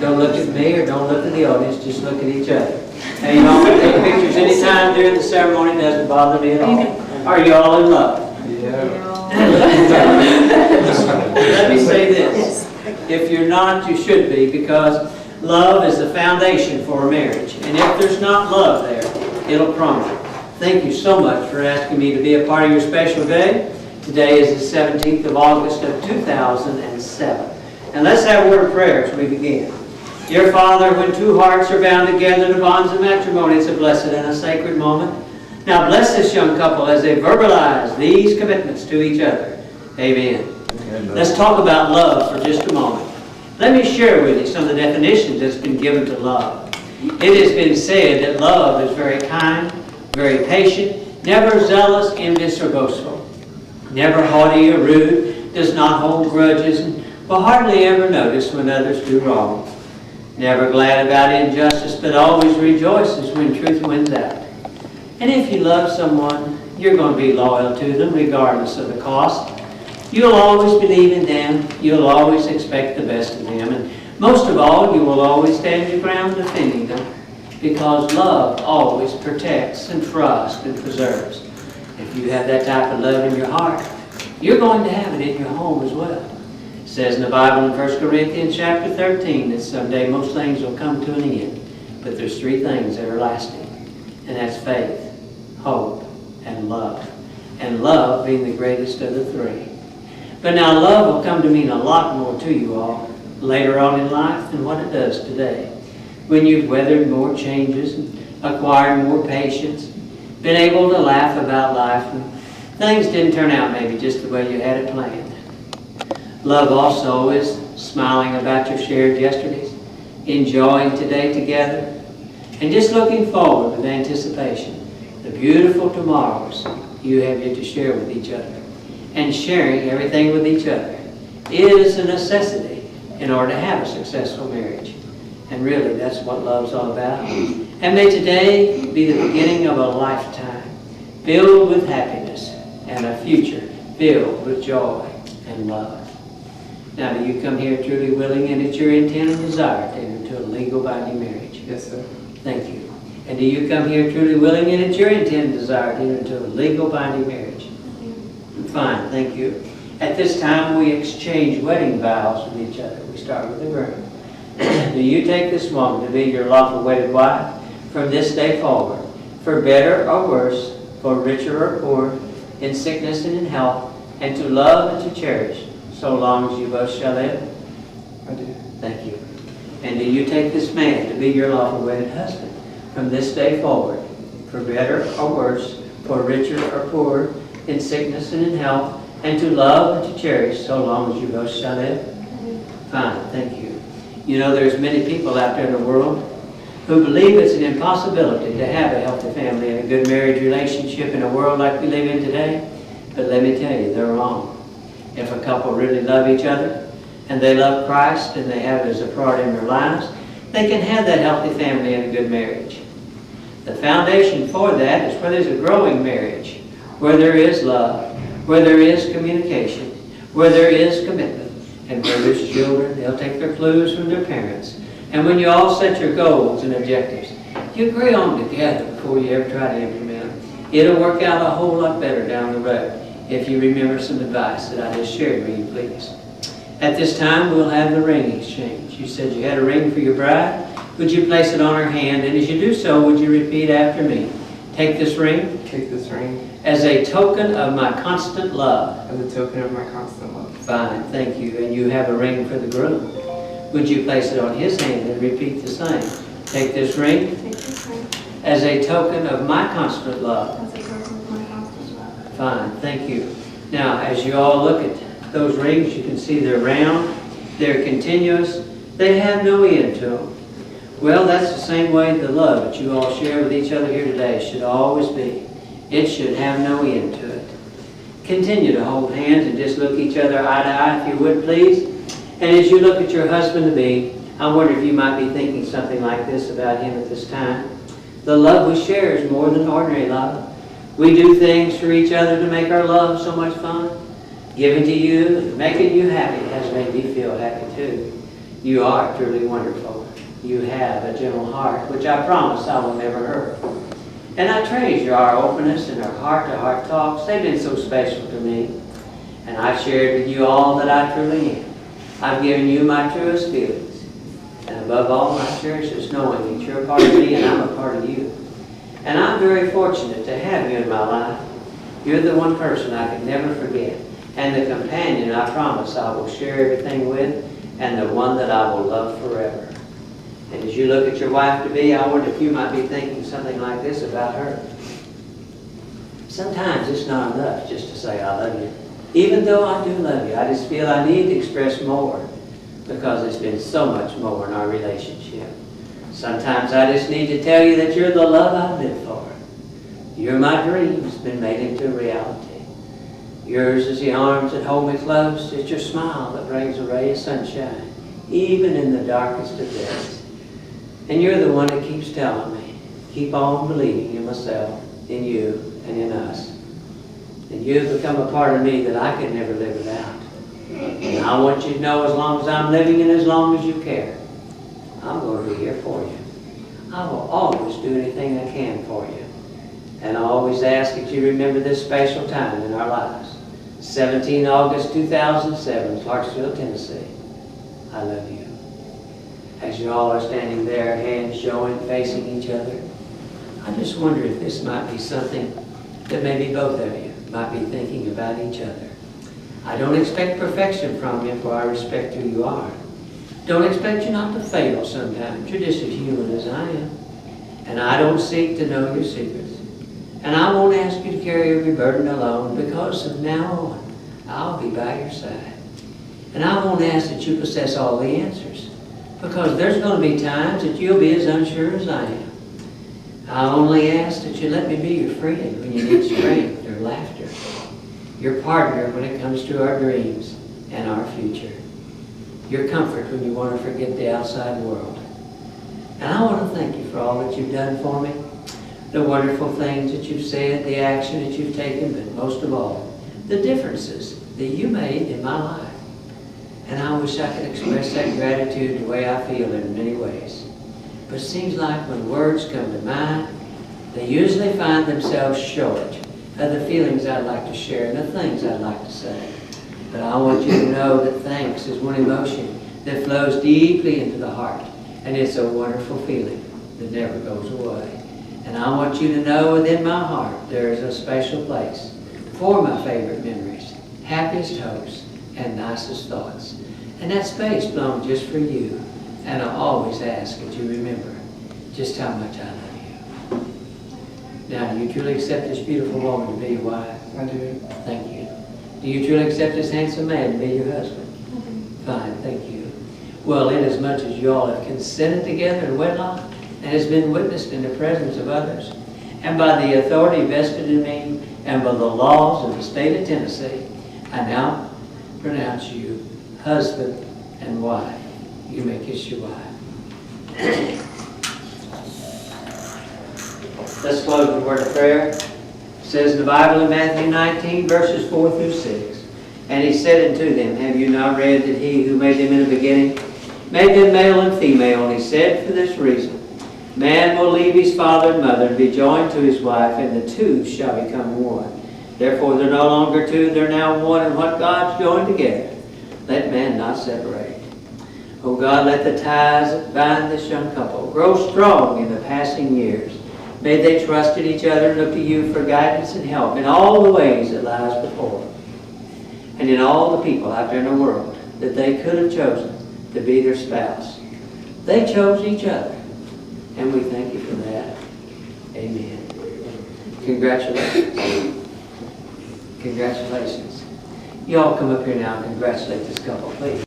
Don't look at me or don't look at the audience, just look at each other. And you don't take pictures anytime during the ceremony, it doesn't bother me at all. Are you all in love? Yeah. Let me say this. If you're not, you should be, because love is the foundation for a marriage. And if there's not love there, it'll crumble. Thank you so much for asking me to be a part of your special day. Today is the 17th of August of 2007. And let's have a word of prayer as we begin. Dear Father, when two hearts are bound together in the bonds of matrimony, it's a blessed and a sacred moment. Now bless this young couple as they verbalize these commitments to each other. Amen. Amen. Let's talk about love for just a moment. Let me share with you some of the definitions that's been given to love. It has been said that love is very kind, very patient, never zealous, envious, or boastful, never haughty or rude, does not hold grudges, and will hardly ever notice when others do wrong. Never glad about injustice, but always rejoices when truth wins out. And if you love someone, you're going to be loyal to them regardless of the cost. You'll always believe in them. You'll always expect the best of them. And most of all, you will always stand your ground defending them, because love always protects and trusts and preserves. If you have that type of love in your heart, you're going to have it in your home as well. It says in the Bible in 1 Corinthians chapter 13 that someday most things will come to an end. But there's three things that are lasting. And that's faith, hope, and love. And love being the greatest of the three. But now love will come to mean a lot more to you all later on in life than what it does today. When you've weathered more changes, and acquired more patience, been able to laugh about life, and things didn't turn out maybe just the way you had it planned. Love also is smiling about your shared yesterdays, enjoying today together, and just looking forward with anticipation the beautiful tomorrows you have yet to share with each other. And sharing everything with each other is a necessity in order to have a successful marriage. And really, that's what love's all about. And may today be the beginning of a lifetime filled with happiness and a future filled with joy and love. Now, do you come here truly willing and it's your intent and desire to enter into a legal binding marriage? Yes, sir. Thank you. And do you come here truly willing and it's your intent and desire to enter into a legal binding marriage? Fine, thank you. At this time, we exchange wedding vows with each other. We start with the groom. Do you take this woman to be your lawful wedded wife from this day forward, for better or worse, for richer or poorer, in sickness and in health, and to love and to cherish, so long as you both shall live? I do. Thank you. And do you take this man to be your lawful wedded husband from this day forward, for better or worse, for richer or poorer, in sickness and in health, and to love and to cherish, so long as you both shall live? Fine, thank you. You know, there's many people out there in the world who believe it's an impossibility to have a healthy family and a good marriage relationship in a world like we live in today. But let me tell you, they're wrong. If a couple really love each other, and they love Christ, and they have it as a priority in their lives, they can have that healthy family and a good marriage. The foundation for that is where there's a growing marriage, where there is love, where there is communication, where there is commitment, and where there's children. They'll take their clues from their parents. And when you all set your goals and objectives, you agree on them together before you ever try to implement them. It'll work out a whole lot better down the road if you remember some advice that I just shared with you, please. At this time, we'll have the ring exchange. You said you had a ring for your bride. Would you place it on her hand? And as you do so, would you repeat after me? Take this ring. Take this ring. As a token of my constant love. As a token of my constant love. Fine, thank you. And you have a ring for the groom. Would you place it on his hand and repeat the same? Take this ring. Take this ring. As a token of my constant love. As a token of my constant love. Fine, thank you. Now, as you all look at those rings, you can see they're round, they're continuous, they have no end to them. Well, that's the same way the love that you all share with each other here today should always be. It should have no end to it. Continue to hold hands and just look each other eye to eye, if you would, please. And as you look at your husband-to-be, I wonder if you might be thinking something like this about him at this time. The love we share is more than ordinary love. We do things for each other to make our love so much fun. Giving to you, making you happy has made me feel happy too. You are truly wonderful. You have a gentle heart, which I promise I will never hurt. And I treasure our openness and our heart-to-heart talks. They've been so special to me. And I've shared with you all that I truly am. I've given you my truest feelings. And above all, my cherishest knowing that you're a part of me and I'm a part of you. And I'm very fortunate to have you in my life. You're the one person I can never forget. And the companion I promise I will share everything with. And the one that I will love forever. And as you look at your wife-to-be, I wonder if you might be thinking something like this about her. Sometimes it's not enough just to say I love you. Even though I do love you, I just feel I need to express more because there's been so much more in our relationship. Sometimes I just need to tell you that you're the love I live for. You're my dreams been made into reality. Yours is the arms that hold me close. It's your smile that brings a ray of sunshine, even in the darkest of days. And you're the one that keeps telling me, keep on believing in myself, in you, and in us. And you've become a part of me that I could never live without. And I want you to know as long as I'm living and as long as you care, I'm going to be here for you. I will always do anything I can for you. And I always ask that you remember this special time in our lives. 17 August 2007, Clarksville, Tennessee. I love you. As you all are standing there, hands joined, facing each other, I just wonder if this might be something that maybe both of you might be thinking about each other. I don't expect perfection from you, for I respect who you are. Don't expect you not to fail sometimes. You're just as human as I am. And I don't seek to know your secrets. And I won't ask you to carry every burden alone, because from now on, I'll be by your side. And I won't ask that you possess all the answers, because there's going to be times that you'll be as unsure as I am. I only ask that you let me be your friend when you need strength or laughter, your partner when it comes to our dreams and our future, your comfort when you want to forget the outside world. And I want to thank you for all that you've done for me, the wonderful things that you've said, the action that you've taken, but most of all, the differences that you made in my life. And I wish I could express that gratitude the way I feel in many ways. But it seems like when words come to mind, they usually find themselves short of the feelings I'd like to share and the things I'd like to say. But I want you to know that thanks is one emotion that flows deeply into the heart. And it's a wonderful feeling that never goes away. And I want you to know within my heart there is a special place for my favorite memories, happiest hopes, and nicest thoughts. And that space belongs just for you. And I always ask that you remember just how much I love you. Now, do you truly accept this beautiful woman to be your wife? I do. Thank you. Do you truly accept this handsome man to be your husband? Fine, thank you. Well, inasmuch as you all have consented together in wedlock and has been witnessed in the presence of others, and by the authority vested in me, and by the laws of the state of Tennessee, I now pronounce you husband and wife. You may kiss your wife. Let's close with a word of prayer. It says in the Bible in Matthew 19, verses 4 through 6, and he said unto them, have you not read that he who made them in the beginning made them male and female? And he said, for this reason, man will leave his father and mother and be joined to his wife, and the two shall become one. Therefore they're no longer two, they're now one, and what God's joined together, let man not separate. Oh God, let the ties that bind this young couple grow strong in the passing years. May they trust in each other and look to you for guidance and help in all the ways that lies before them, and in all the people out there in the world that they could have chosen to be their spouse. They chose each other, and we thank you for that. Amen. Congratulations. Congratulations. You all come up here now and congratulate this couple, please.